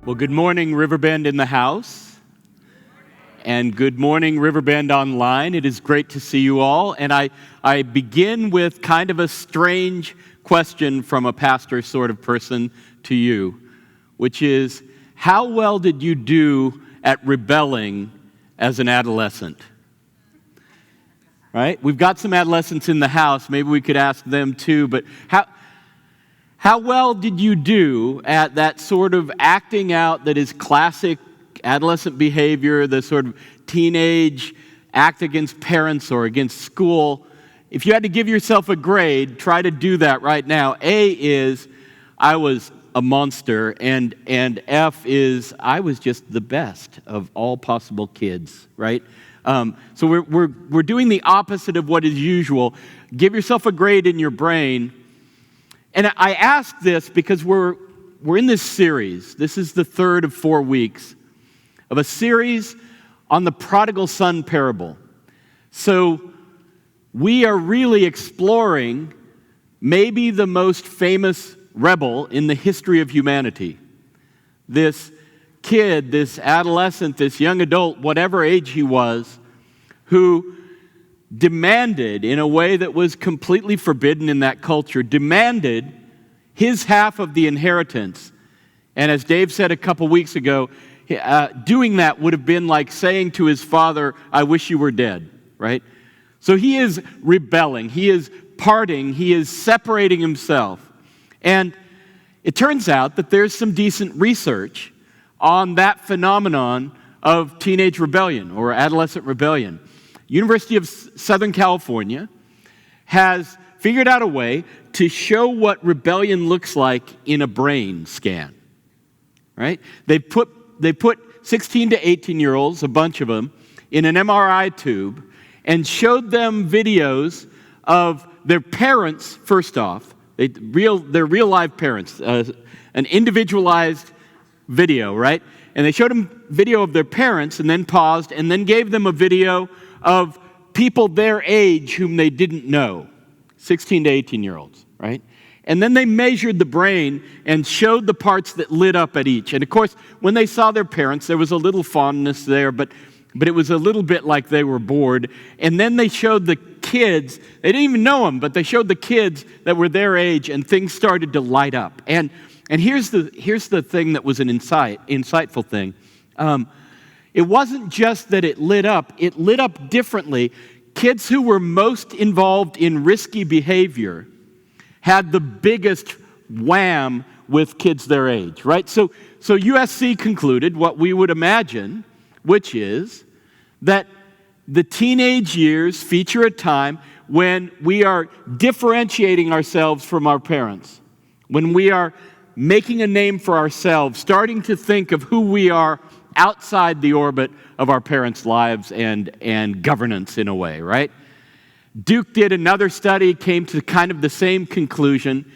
Well, good morning, Riverbend in the house, and good morning, Riverbend online. It is great to see you all, and I begin with kind of a strange question from a pastor sort of person to you, which is, how well did you do at rebelling as an adolescent? Right? We've got some adolescents in the house. Maybe we could ask them too, but how well did you do at that sort of acting out that is classic adolescent behavior, the sort of teenage act against parents or against school? If you had to give yourself a grade, try to do that right now. A is, I was a monster, and F is, I was just the best of all possible kids, right? So we're doing the opposite of what is usual. Give yourself a grade in your brain. And I ask this because we're in this series. This is the third of 4 weeks of a series on the prodigal son parable. So we are really exploring maybe the most famous rebel in the history of humanity. This kid, this adolescent, this young adult, whatever age he was, who demanded, in a way that was completely forbidden in that culture, demanded his half of the inheritance. And as Dave said a couple weeks ago, doing that would have been like saying to his father, I wish you were dead, right? So he is rebelling, he is parting, he is separating himself. And it turns out that there's some decent research on that phenomenon of teenage rebellion or adolescent rebellion. University of Southern California has figured out a way to show what rebellion looks like in a brain scan, right? They put 16 to 18-year-olds, a bunch of them, in an MRI tube and showed them videos of their parents, first off, their real live parents, an individualized video, right? And they showed them video of their parents and then paused and then gave them a video of people their age whom they didn't know, 16 to 18-year-olds, right? And then they measured the brain and showed the parts that lit up at each. And of course, when they saw their parents, there was a little fondness there, but it was a little bit like they were bored. And then they showed the kids, they didn't even know them, but they showed the kids that were their age, and things started to light up. And here's the thing that was an insightful thing. It wasn't just that it lit up differently. Kids who were most involved in risky behavior had the biggest wham with kids their age, right? So USC concluded what we would imagine, which is that the teenage years feature a time when we are differentiating ourselves from our parents, when we are making a name for ourselves, starting to think of who we are outside the orbit of our parents' lives and governance in a way, right? Duke did another study, came to kind of the same conclusion.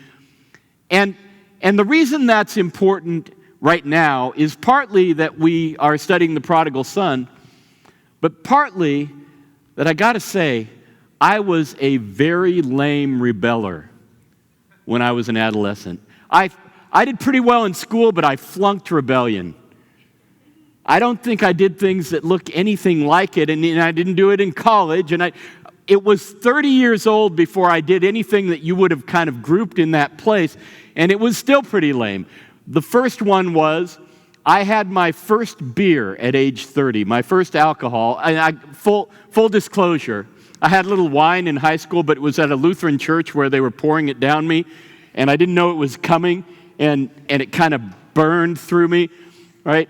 And the reason that's important right now is partly that we are studying the prodigal son, but partly that I gotta say, I was a very lame rebeller when I was an adolescent. I did pretty well in school, but I flunked rebellion. I don't think I did things that look anything like it, and I didn't do it in college, and it was 30 years old before I did anything that you would have kind of grouped in that place, and it was still pretty lame. The first one was, I had my first beer at age 30, my first alcohol, and full disclosure, I had a little wine in high school, but it was at a Lutheran church where they were pouring it down me, and I didn't know it was coming, and it kind of burned through me, right?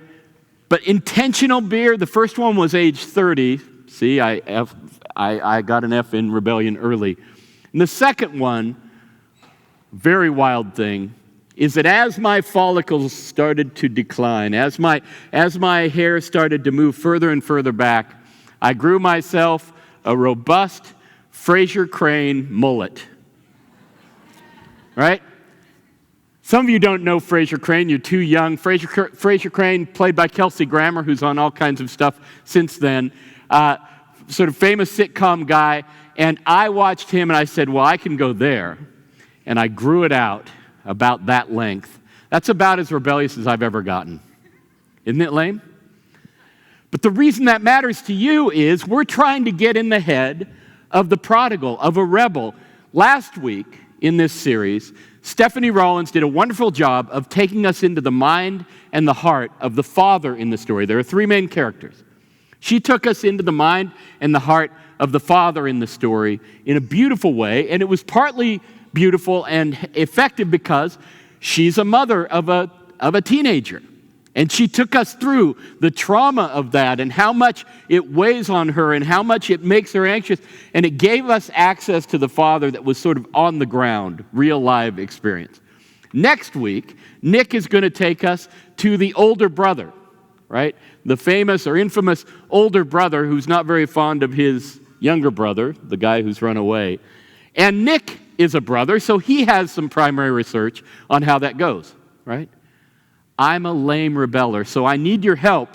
But intentional beer, the first one was age 30. See, I got an F in rebellion early. And the second one, very wild thing, is that as my follicles started to decline, as my hair started to move further and further back, I grew myself a robust Fraser Crane mullet. Right? Some of you don't know Fraser Crane. You're too young. Fraser Crane, played by Kelsey Grammer, who's on all kinds of stuff since then. Sort of famous sitcom guy. And I watched him and I said, well, I can go there. And I grew it out about that length. That's about as rebellious as I've ever gotten. Isn't it lame? But the reason that matters to you is we're trying to get in the head of the prodigal, of a rebel. Last week in this series, Stephanie Rollins did a wonderful job of taking us into the mind and the heart of the father in the story. There are three main characters. She took us into the mind and the heart of the father in the story in a beautiful way, and it was partly beautiful and effective because she's a mother of a teenager. And she took us through the trauma of that and how much it weighs on her and how much it makes her anxious. And it gave us access to the father that was sort of on the ground, real live experience. Next week, Nick is going to take us to the older brother, right? The famous or infamous older brother who's not very fond of his younger brother, the guy who's run away. And Nick is a brother, so he has some primary research on how that goes, right? I'm a lame rebeller, so I need your help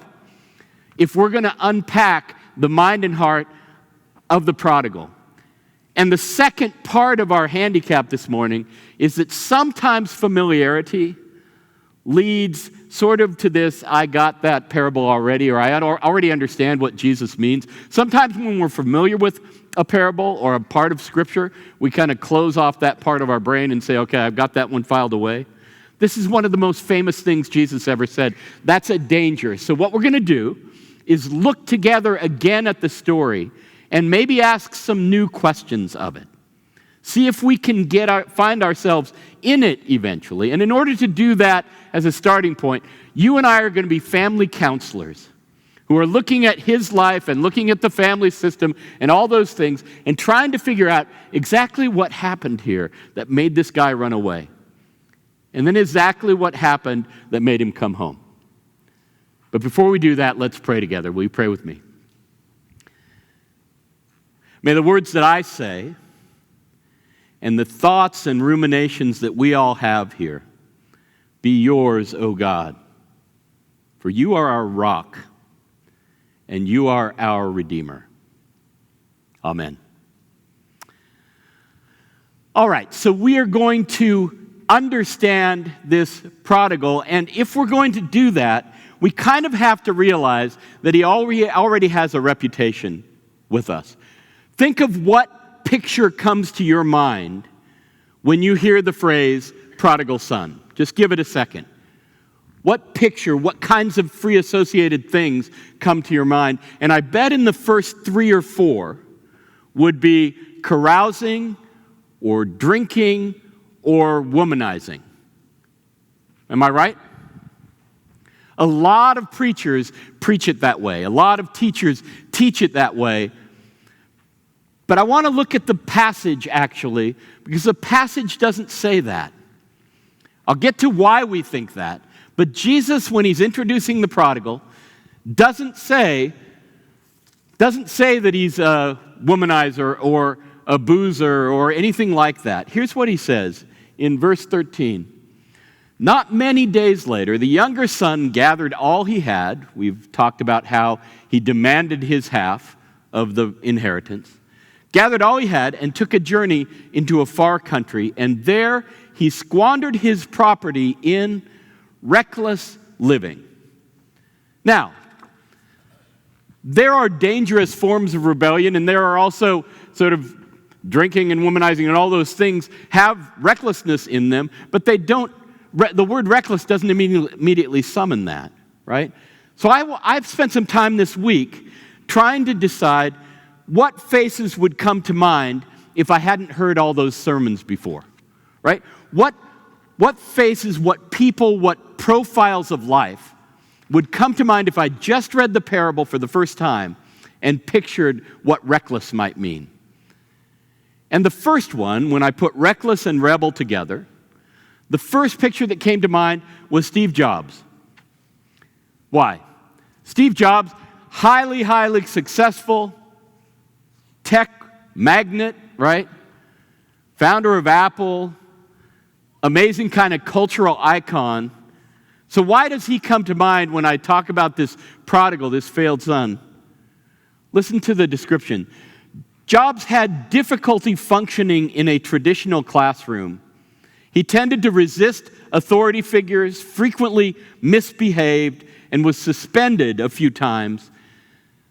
if we're going to unpack the mind and heart of the prodigal. And the second part of our handicap this morning is that sometimes familiarity leads sort of to this, I got that parable already, or I already understand what Jesus means. Sometimes when we're familiar with a parable or a part of Scripture, we kind of close off that part of our brain and say, okay, I've got that one filed away. This is one of the most famous things Jesus ever said. That's a danger. So what we're going to do is look together again at the story and maybe ask some new questions of it. See if we can find ourselves in it eventually. And in order to do that as a starting point, you and I are going to be family counselors who are looking at his life and looking at the family system and all those things and trying to figure out exactly what happened here that made this guy run away. And then exactly what happened that made him come home. But before we do that, let's pray together. Will you pray with me? May the words that I say and the thoughts and ruminations that we all have here be yours, O God. For you are our rock and you are our Redeemer. Amen. All right, so we are going to understand this prodigal, and if we're going to do that, we kind of have to realize that he already has a reputation with us. Think of what picture comes to your mind when you hear the phrase prodigal son. Just give it a second. What picture, what kinds of free associated things come to your mind? And I bet in the first 3 or 4 would be carousing or drinking or womanizing. Am I right? A lot of preachers preach it that way. A lot of teachers teach it that way. But I want to look at the passage, actually, because the passage doesn't say that. I'll get to why we think that. But Jesus, when he's introducing the prodigal, doesn't say that he's a womanizer or a boozer or anything like that. Here's what he says in verse 13. Not many days later, the younger son gathered all he had. We've talked about how he demanded his half of the inheritance. Gathered all he had and took a journey into a far country, and there he squandered his property in reckless living. Now, there are dangerous forms of rebellion, and there are also sort of drinking and womanizing and all those things have recklessness in them, but they don't. The word reckless doesn't immediately summon that, right? So I've spent some time this week trying to decide what faces would come to mind if I hadn't heard all those sermons before, right? What faces, what people, what profiles of life would come to mind if I just read the parable for the first time and pictured what reckless might mean. And the first one, when I put reckless and rebel together, the first picture that came to mind was Steve Jobs. Why? Steve Jobs, highly successful tech magnate, right? Founder of Apple, amazing kind of cultural icon. So why does he come to mind when I talk about this prodigal, this failed son? Listen to the description. Jobs had difficulty functioning in a traditional classroom. He tended to resist authority figures, frequently misbehaved, and was suspended a few times.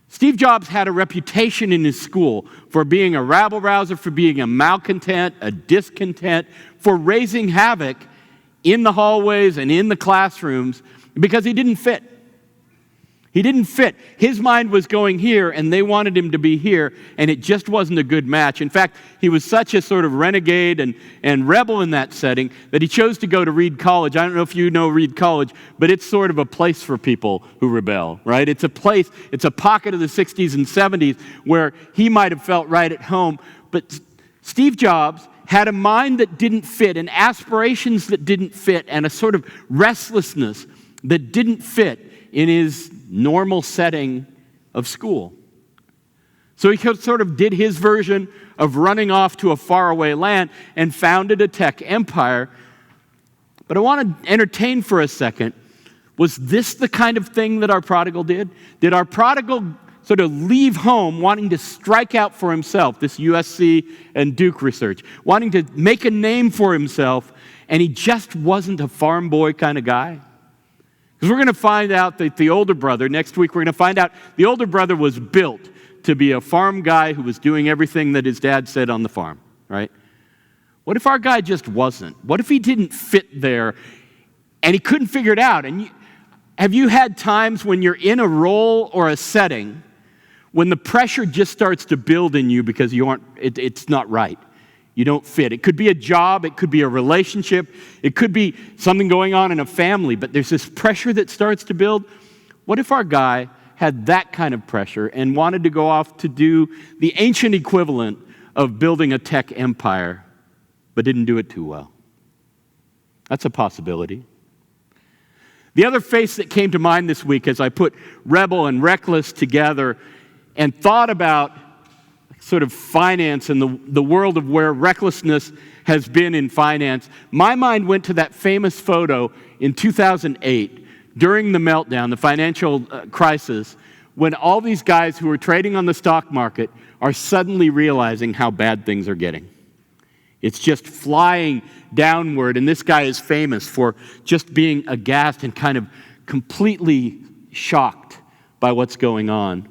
Steve Jobs had a reputation in his school for being a rabble-rouser, for being a malcontent, a discontent, for raising havoc in the hallways and in the classrooms because he didn't fit. He didn't fit. His mind was going here, and they wanted him to be here, and it just wasn't a good match. In fact, he was such a sort of renegade and rebel in that setting that he chose to go to Reed College. I don't know if you know Reed College, but it's sort of a place for people who rebel, right? It's a place, it's a pocket of the 60s and 70s where he might have felt right at home. But Steve Jobs had a mind that didn't fit, and aspirations that didn't fit, and a sort of restlessness that didn't fit in his normal setting of school. So he sort of did his version of running off to a faraway land and founded a tech empire. But I want to entertain for a second, was this the kind of thing that our prodigal did? Did our prodigal sort of leave home wanting to strike out for himself, this USC and Duke research, wanting to make a name for himself, and he just wasn't a farm boy kind of guy? Because we're going to find out that the older brother, next week we're going to find out the older brother was built to be a farm guy who was doing everything that his dad said on the farm, right? What if our guy just wasn't? What if he didn't fit there and he couldn't figure it out? And have you had times when you're in a role or a setting when the pressure just starts to build in you because it's not right? You don't fit. It could be a job, it could be a relationship, it could be something going on in a family, but there's this pressure that starts to build. What if our guy had that kind of pressure and wanted to go off to do the ancient equivalent of building a tech empire, but didn't do it too well? That's a possibility. The other face that came to mind this week as I put rebel and reckless together and thought about sort of finance and the world of where recklessness has been in finance, my mind went to that famous photo in 2008 during the meltdown, the financial crisis, when all these guys who were trading on the stock market are suddenly realizing how bad things are getting. It's just flying downward, and this guy is famous for just being aghast and kind of completely shocked by what's going on.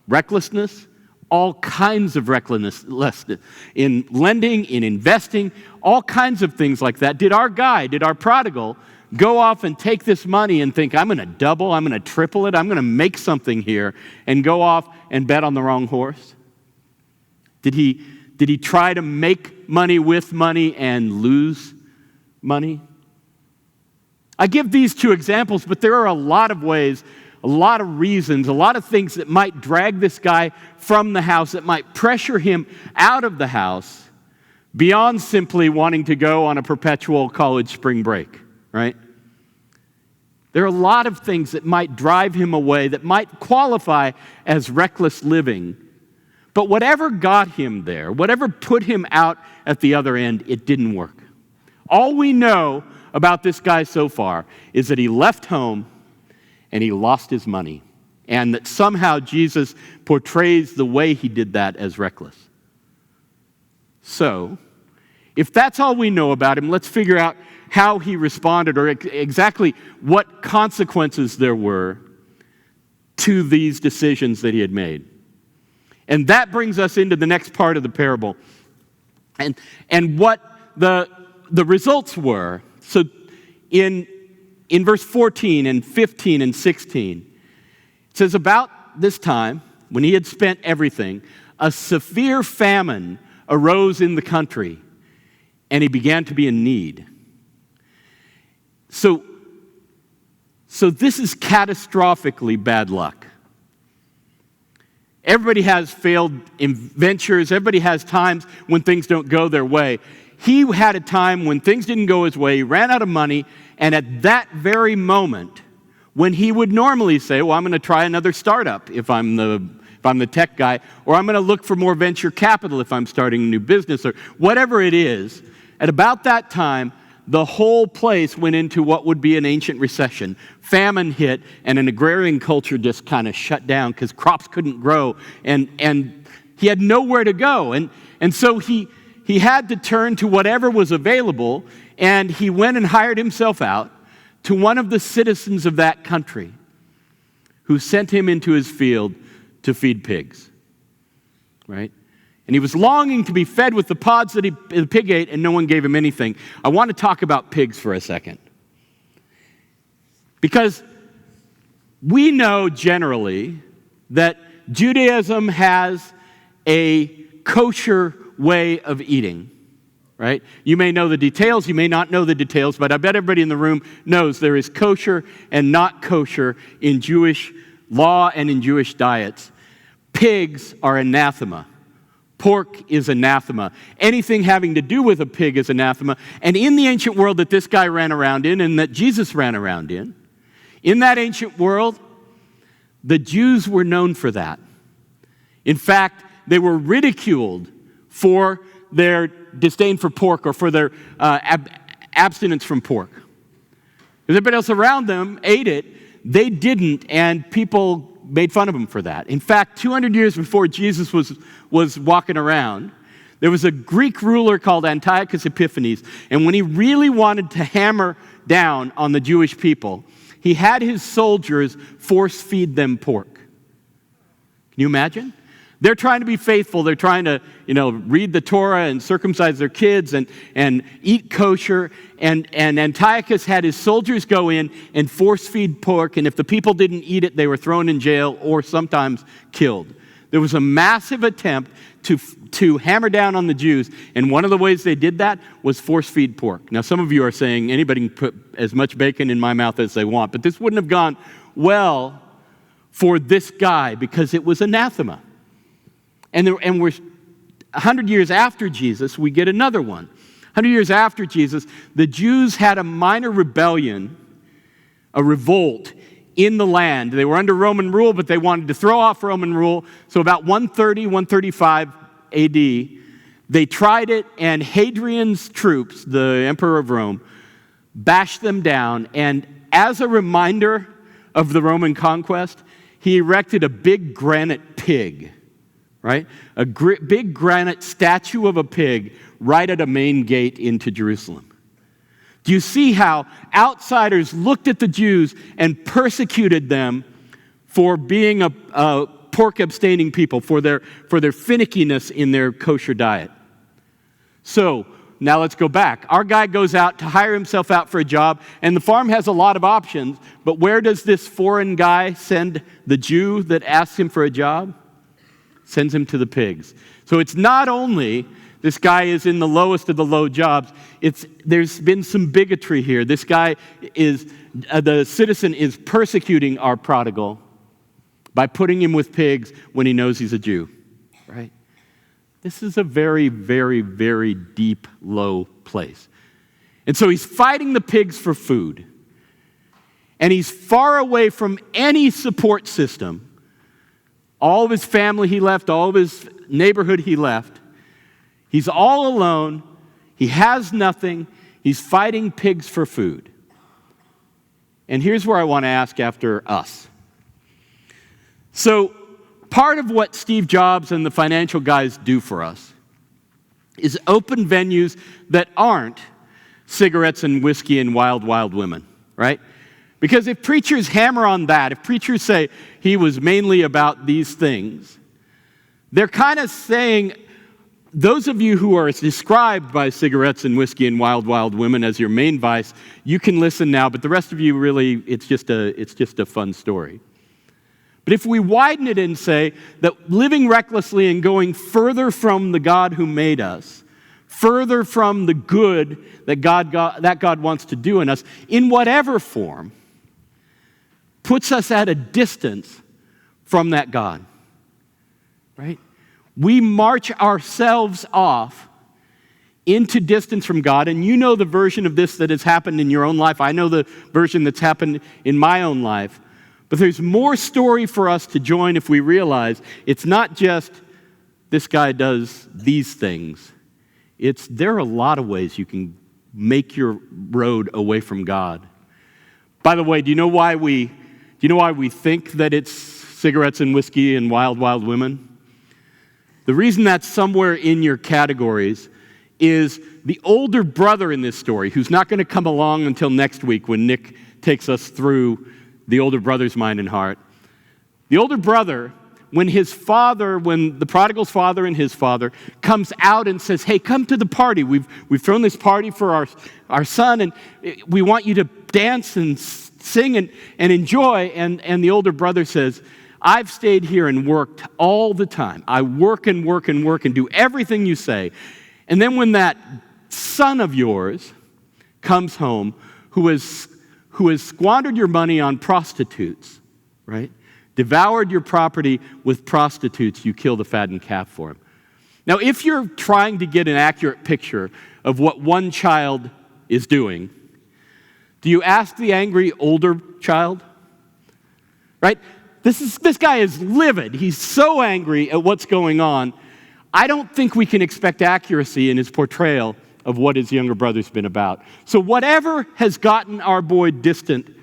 Recklessness, all kinds of recklessness in lending, in investing, all kinds of things like that. Did our prodigal, go off and take this money and think, I'm going to double, I'm going to triple it, I'm going to make something here, and go off and bet on the wrong horse? Did he try to make money with money and lose money? I give these two examples, but there are a lot of ways, a lot of reasons, a lot of things that might drag this guy from the house, that might pressure him out of the house beyond simply wanting to go on a perpetual college spring break, right? There are a lot of things that might drive him away, that might qualify as reckless living. But whatever got him there, whatever put him out at the other end, it didn't work. All we know about this guy so far is that he left home and he lost his money, and that somehow Jesus portrays the way he did that as reckless. So, if that's all we know about him, let's figure out how he responded, or exactly what consequences there were to these decisions that he had made. And that brings us into the next part of the parable, and what the results were. So in verse 14 and 15 and 16, it says, about this time, when he had spent everything, a severe famine arose in the country, and he began to be in need. So this is catastrophically bad luck. Everybody has failed ventures. Everybody has times when things don't go their way. He had a time when things didn't go his way. He ran out of money. And at that very moment, when he would normally say, well, I'm going to try another startup if I'm the tech guy, or I'm going to look for more venture capital if I'm starting a new business, or whatever it is, at about that time, the whole place went into what would be an ancient recession. Famine hit, and an agrarian culture just kind of shut down because crops couldn't grow, and he had nowhere to go. And so he he had to turn to whatever was available, and he went and hired himself out to one of the citizens of that country who sent him into his field to feed pigs, right? And he was longing to be fed with the pods that the pig ate, and no one gave him anything. I want to talk about pigs for a second. Because we know generally that Judaism has a kosher way of eating, right? You may know the details, you may not know the details, but I bet everybody in the room knows there is kosher and not kosher in Jewish law and in Jewish diets. Pigs are anathema. Pork is anathema. Anything having to do with a pig is anathema. And in the ancient world that this guy ran around in and that Jesus ran around in that ancient world, the Jews were known for that. In fact, they were ridiculed for their disdain for pork or for their abstinence from pork. Everybody else around them ate it. They didn't, and people made fun of them for that. In fact, 200 years before Jesus was walking around, there was a Greek ruler called Antiochus Epiphanes, and when he really wanted to hammer down on the Jewish people, he had his soldiers force feed them pork. Can you imagine? They're trying to be faithful. They're trying to, read the Torah and circumcise their kids and eat kosher. And Antiochus had his soldiers go in and force feed pork. And if the people didn't eat it, they were thrown in jail or sometimes killed. There was a massive attempt to hammer down on the Jews. And one of the ways they did that was force feed pork. Now, some of you are saying anybody can put as much bacon in my mouth as they want. But this wouldn't have gone well for this guy because it was anathema. And we're 100 years after Jesus, we get another one. 100 years after Jesus, the Jews had a minor rebellion, a revolt in the land. They were under Roman rule, but they wanted to throw off Roman rule. So about 130, 135 AD, they tried it, and Hadrian's troops, the emperor of Rome, bashed them down. And as a reminder of the Roman conquest, he erected a big granite pig, right? A big granite statue of a pig right at a main gate into Jerusalem. Do you see how outsiders looked at the Jews and persecuted them for being a pork-abstaining people, for their finickiness in their kosher diet? So, now let's go back. Our guy goes out to hire himself out for a job, and the farm has a lot of options, but where does this foreign guy send the Jew that asks him for a job? Sends him to the pigs. So it's not only this guy is in the lowest of the low jobs, there's been some bigotry here. This guy is, the citizen is persecuting our prodigal by putting him with pigs when he knows he's a Jew, right? This is a very, very, very deep, low place. And so he's fighting the pigs for food. And he's far away from any support system. All of his family he left, all of his neighborhood he left. He's all alone. He has nothing. He's fighting pigs for food. And here's where I want to ask after us. So, part of what Steve Jobs and the financial guys do for us is open venues that aren't cigarettes and whiskey and wild, wild women, right? Because if preachers hammer on that, if preachers say he was mainly about these things, they're kind of saying, those of you who are described by cigarettes and whiskey and wild, wild women as your main vice, you can listen now, but the rest of you really, it's just a fun story. But if we widen it and say that living recklessly and going further from the God who made us, further from the good that God wants to do in us, in whatever form, puts us at a distance from that God, right? We march ourselves off into distance from God, and you know the version of this that has happened in your own life. I know the version that's happened in my own life. But there's more story for us to join if we realize it's not just this guy does these things. There are a lot of ways you can make your road away from God. By the way, do you know why we think that it's cigarettes and whiskey and wild, wild women? The reason that's somewhere in your categories is the older brother in this story, who's not going to come along until next week when Nick takes us through the older brother's mind and heart. The older brother, when the prodigal's father and his father comes out and says, hey, come to the party. We've thrown this party for our son, and we want you to dance and sing and enjoy. And the older brother says, I've stayed here and worked all the time. I work and work and work and do everything you say. And then when that son of yours comes home who has squandered your money on prostitutes, right? Devoured your property with prostitutes, you kill the fattened calf for him. Now, if you're trying to get an accurate picture of what one child is doing, do you ask the angry older child? Right? This guy is livid. He's so angry at what's going on. I don't think we can expect accuracy in his portrayal of what his younger brother's been about. So whatever has gotten our boy distant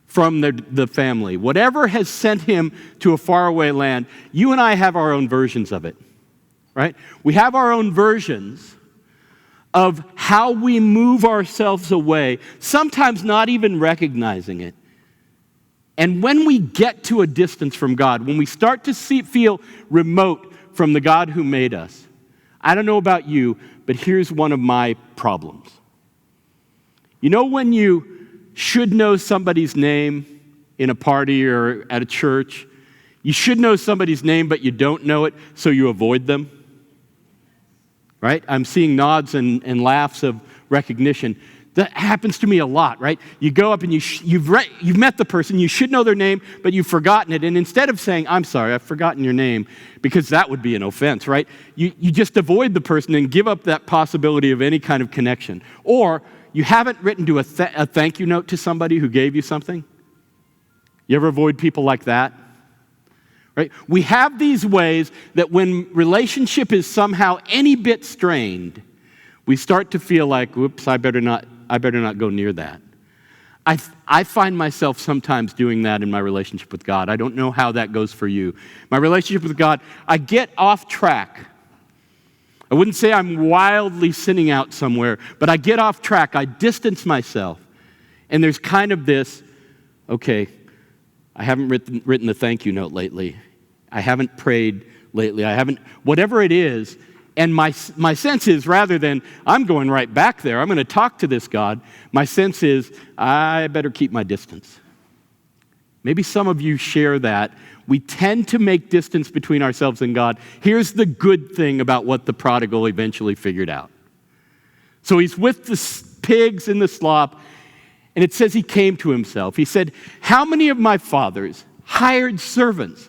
from the family, whatever has sent him to a faraway land, you and I have our own versions of it, right? We have our own versions of how we move ourselves away, sometimes not even recognizing it. And when we get to a distance from God, when we start to feel remote from the God who made us, I don't know about you, but here's one of my problems. You know when you should know somebody's name in a party or at a church? You should know somebody's name, but you don't know it, so you avoid them? Right? I'm seeing nods and laughs of recognition. That happens to me a lot, right? You go up and you've met the person, you should know their name, but you've forgotten it. And instead of saying, I'm sorry, I've forgotten your name, because that would be an offense, right? You just avoid the person and give up that possibility of any kind of connection. Or you haven't written a thank you note to somebody who gave you something. You ever avoid people like that? Right? We have these ways that when relationship is somehow any bit strained, we start to feel like, whoops, I better not go near that. I find myself sometimes doing that in my relationship with God. I don't know how that goes for you. My relationship with God, I get off track. I wouldn't say I'm wildly sinning out somewhere, but I get off track. I distance myself. And there's kind of this, okay, I haven't written the thank you note lately. I haven't prayed lately. Whatever it is. And my sense is, rather than I'm going right back there, I'm going to talk to this God, my sense is I better keep my distance. Maybe some of you share that. We tend to make distance between ourselves and God. Here's the good thing about what the prodigal eventually figured out. So he's with the pigs in the slop, and it says he came to himself. He said, how many of my father's hired servants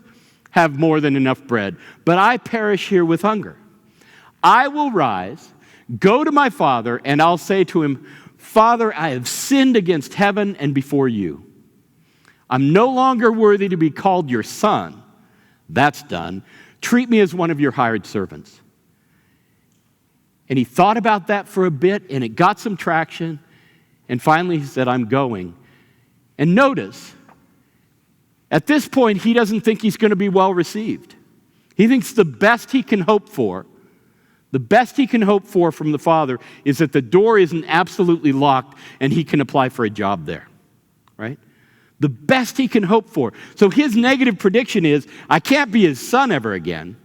have more than enough bread, but I perish here with hunger? I will rise, go to my father, and I'll say to him, Father, I have sinned against heaven and before you. I'm no longer worthy to be called your son. That's done. Treat me as one of your hired servants. And he thought about that for a bit, and it got some traction. And finally he said, I'm going. And notice, at this point, he doesn't think he's going to be well received. He thinks the best he can hope for from the Father is that the door isn't absolutely locked and he can apply for a job there, right? The best he can hope for. So his negative prediction is, I can't be his son ever again,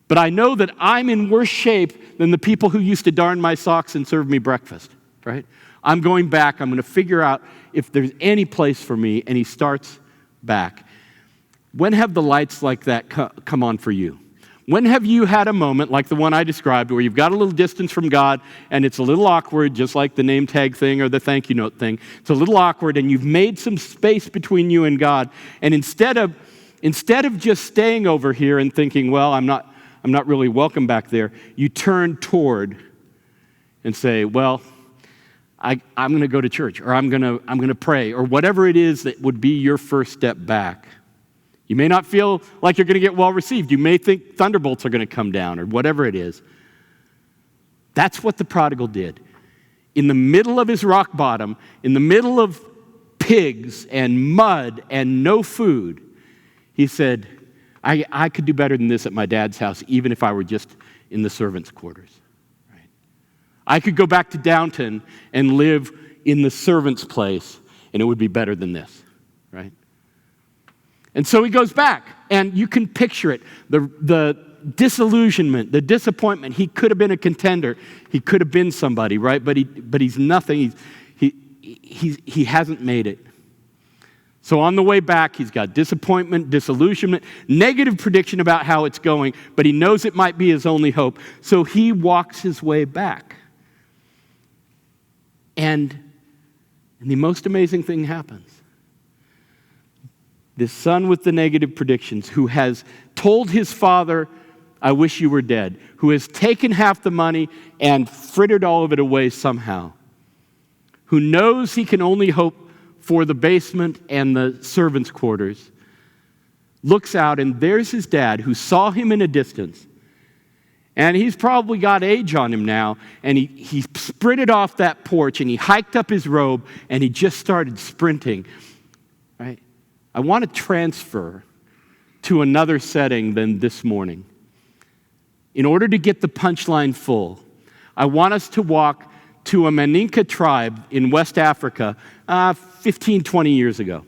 but I know that I'm in worse shape than the people who used to darn my socks and serve me breakfast, right? I'm going back. I'm going to figure out if there's any place for me, and he starts back. When have the lights like that come on for you? When have you had a moment like the one I described where you've got a little distance from God and it's a little awkward, just like the name tag thing or the thank you note thing? It's a little awkward, and you've made some space between you and God, and instead of just staying over here and thinking, well, I'm not really welcome back there, you turn toward and say, well, I'm going to go to church, or I'm going to pray, or whatever it is that would be your first step back. You may not feel like you're going to get well received. You may think thunderbolts are going to come down, or whatever it is. That's what the prodigal did. In the middle of his rock bottom, in the middle of pigs and mud and no food, he said, I could do better than this at my dad's house, even if I were just in the servants' quarters. Right? I could go back to Downton and live in the servant's place, and it would be better than this, right? And so he goes back, and you can picture it. The disillusionment, the disappointment. He could have been a contender. He could have been somebody, right? But he's nothing. He hasn't made it. So on the way back, he's got disappointment, disillusionment, negative prediction about how it's going, but he knows it might be his only hope. So he walks his way back. And the most amazing thing happens. This son with the negative predictions, who has told his father, I wish you were dead, who has taken half the money and frittered all of it away somehow, who knows he can only hope for the basement and the servants' quarters, looks out, and there's his dad, who saw him in a distance. And he's probably got age on him now, and he sprinted off that porch, and he hiked up his robe, and he just started sprinting, right? I want to transfer to another setting than this morning. In order to get the punchline full, I want us to walk to a Maninka tribe in West Africa 15, 20 years ago.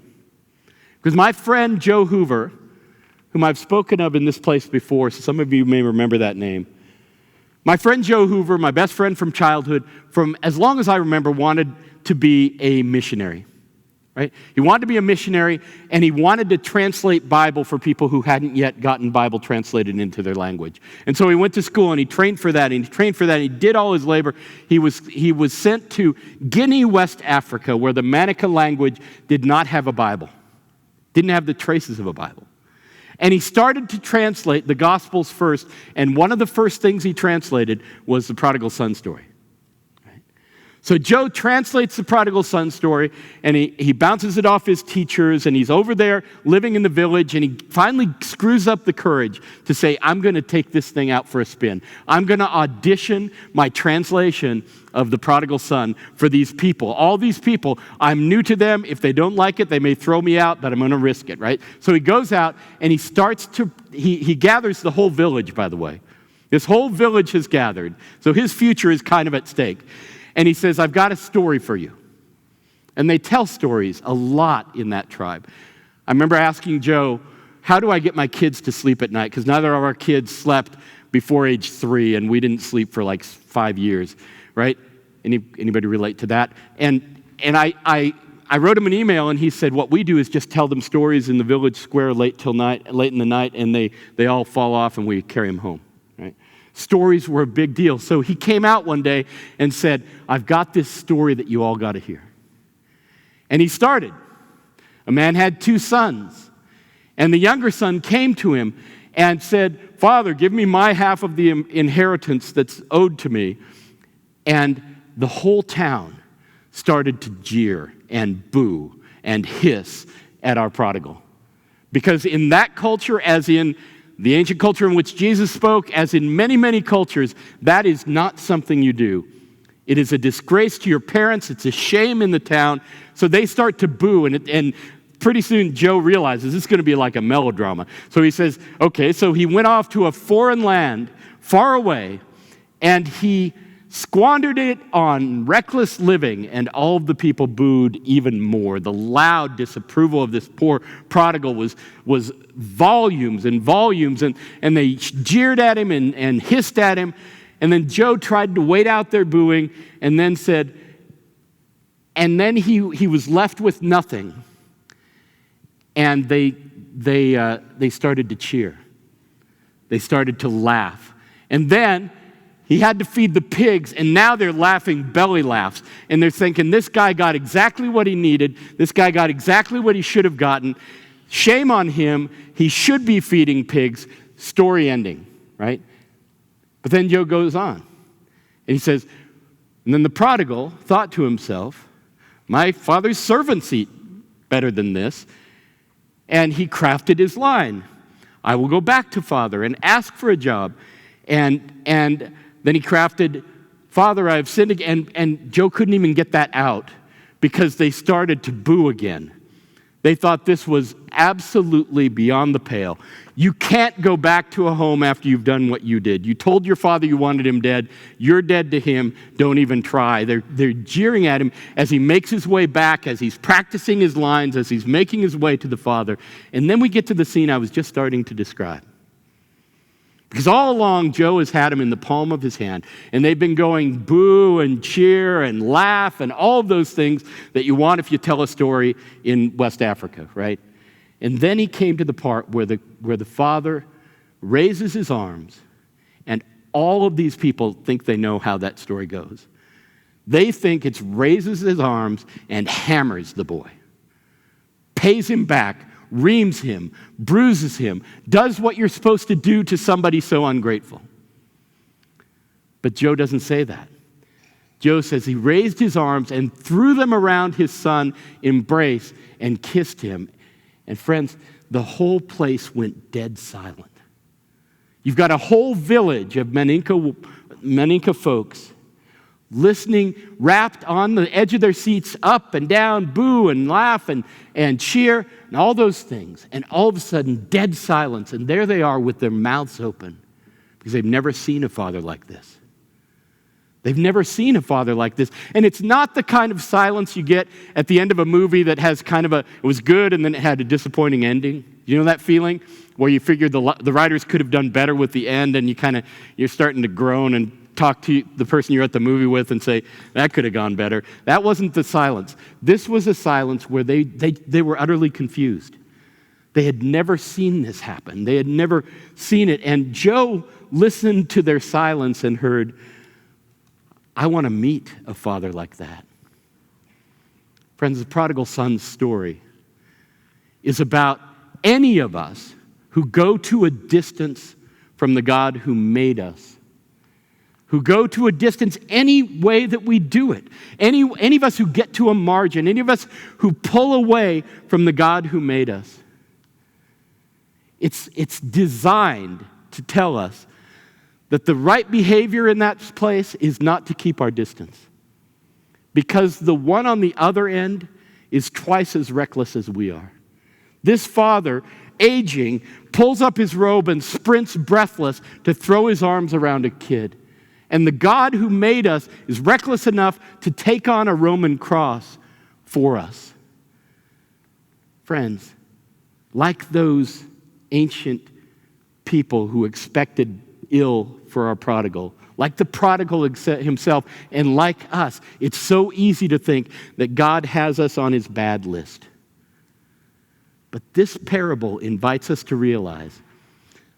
Because my friend Joe Hoover, whom I've spoken of in this place before, so some of you may remember that name. My friend Joe Hoover, my best friend from childhood, from as long as I remember, wanted to be a missionary. Right? He wanted to be a missionary, and he wanted to translate Bible for people who hadn't yet gotten Bible translated into their language. And so he went to school, and he trained for that, and he did all his labor. He was sent to Guinea, West Africa, where the Maninka language did not have a Bible, didn't have the traces of a Bible. And he started to translate the Gospels first, and one of the first things he translated was the prodigal son story. So Joe translates the prodigal son story, and he bounces it off his teachers, and he's over there living in the village, and he finally screws up the courage to say, I'm going to take this thing out for a spin. I'm going to audition my translation of the prodigal son for these people. All these people, I'm new to them. If they don't like it, they may throw me out, but I'm going to risk it, right? So he goes out, and he gathers the whole village, by the way. This whole village has gathered, so his future is kind of at stake. And he says, I've got a story for you. And they tell stories a lot in that tribe. I remember asking Joe, how do I get my kids to sleep at night? Because neither of our kids slept before age 3, and we didn't sleep for like 5 years, right? Anybody relate to that? And I wrote him an email, and he said, what we do is just tell them stories in the village square late in the night, and they all fall off, and we carry them home, right? Stories were a big deal. So he came out one day and said, I've got this story that you all got to hear. And he started. A man had 2 sons. And the younger son came to him and said, Father, give me my half of the inheritance that's owed to me. And the whole town started to jeer and boo and hiss at our prodigal. Because in that culture, as in the ancient culture in which Jesus spoke, as in many, many cultures, that is not something you do. It is a disgrace to your parents. It's a shame in the town. So they start to boo, and pretty soon Joe realizes this is going to be like a melodrama. So he says, okay, so he went off to a foreign land, far away, and he squandered it on reckless living, and all of the people booed even more. The loud disapproval of this poor prodigal was volumes and volumes, and they jeered at him and hissed at him. And then Joe tried to wait out their booing, and then said, and then he was left with nothing. And they started to cheer. They started to laugh. And then he had to feed the pigs, and now they're laughing belly laughs. And they're thinking, this guy got exactly what he needed. This guy got exactly what he should have gotten. Shame on him. He should be feeding pigs. Story ending, right? But then Joe goes on. And he says, and then the prodigal thought to himself, my father's servants eat better than this. And he crafted his line. I will go back to father and ask for a job. And then he crafted, Father, I have sinned again. And Joe couldn't even get that out because they started to boo again. They thought this was absolutely beyond the pale. You can't go back to a home after you've done what you did. You told your father you wanted him dead. You're dead to him. Don't even try. They're jeering at him as he makes his way back, as he's practicing his lines, as he's making his way to the father. And then we get to the scene I was just starting to describe. Because all along, Joe has had him in the palm of his hand, and they've been going boo and cheer and laugh and all of those things that you want if you tell a story in West Africa, right? And then he came to the part where the father raises his arms, and all of these people think they know how that story goes. They think it's raises his arms and hammers the boy, pays him back, reams him, bruises him, does what you're supposed to do to somebody so ungrateful. But Joe doesn't say that. Joe says he raised his arms and threw them around his son, embraced and kissed him. And friends, the whole place went dead silent. You've got a whole village of Maninka folks listening, wrapped on the edge of their seats, up and down, boo and laugh and cheer, and all those things. And all of a sudden, dead silence. And there they are with their mouths open because they've never seen a father like this. They've never seen a father like this. And it's not the kind of silence you get at the end of a movie that has kind of it was good and then it had a disappointing ending. You know that feeling where you figured the writers could have done better with the end, and you're starting to groan and talk to the person you're at the movie with and say, that could have gone better. That wasn't the silence. This was a silence where they were utterly confused. They had never seen this happen. They had never seen it. And Joe listened to their silence and heard, I want to meet a father like that. Friends, the prodigal son's story is about any of us who go to a distance from the God who made us, who go to a distance any way that we do it. Any of us who get to a margin, any of us who pull away from the God who made us. It's designed to tell us that the right behavior in that place is not to keep our distance. Because the one on the other end is twice as reckless as we are. This father, aging, pulls up his robe and sprints breathless to throw his arms around a kid. And the God who made us is reckless enough to take on a Roman cross for us. Friends, like those ancient people who expected ill for our prodigal, like the prodigal himself, and like us, it's so easy to think that God has us on his bad list. But this parable invites us to realize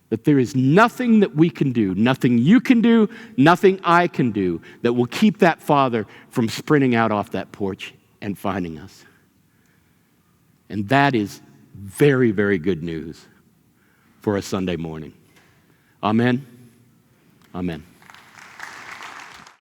that there is nothing that we can do, nothing you can do, nothing I can do that will keep that father from sprinting out off that porch and finding us. And that is very, very good news for a Sunday morning. Amen. Amen.